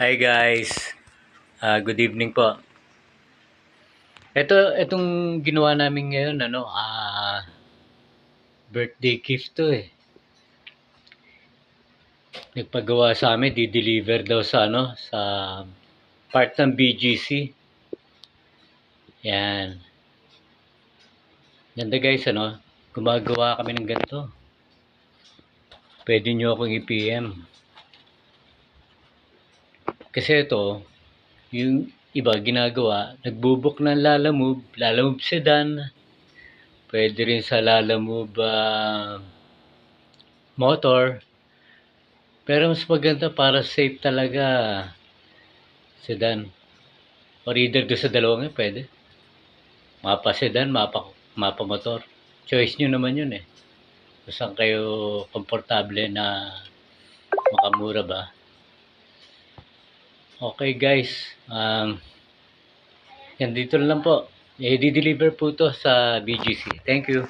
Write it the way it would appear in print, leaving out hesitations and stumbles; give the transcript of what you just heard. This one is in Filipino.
Hi guys, good evening po. Itong ginawa namin ngayon, birthday gift to eh. Nagpagawa sa amin, di-deliver daw sa sa part ng BGC. Yan. Ganda guys, gumagawa kami ng ganito. Pwede nyo akong i-PM. Kasi ito, yung iba ginagawa, nagbubuk ng Lalamove sedan, pwede rin sa Lalamove motor. Pero mas maganda para safe talaga, sedan. Or either doon sa dalawang yun, pwede. Mapa sedan, mapa motor. Choice nyo naman yun eh. Kung saan kayo komportable na makamura ba. Okay guys, yan dito lang po. I-deliver po to sa BGC. Thank you.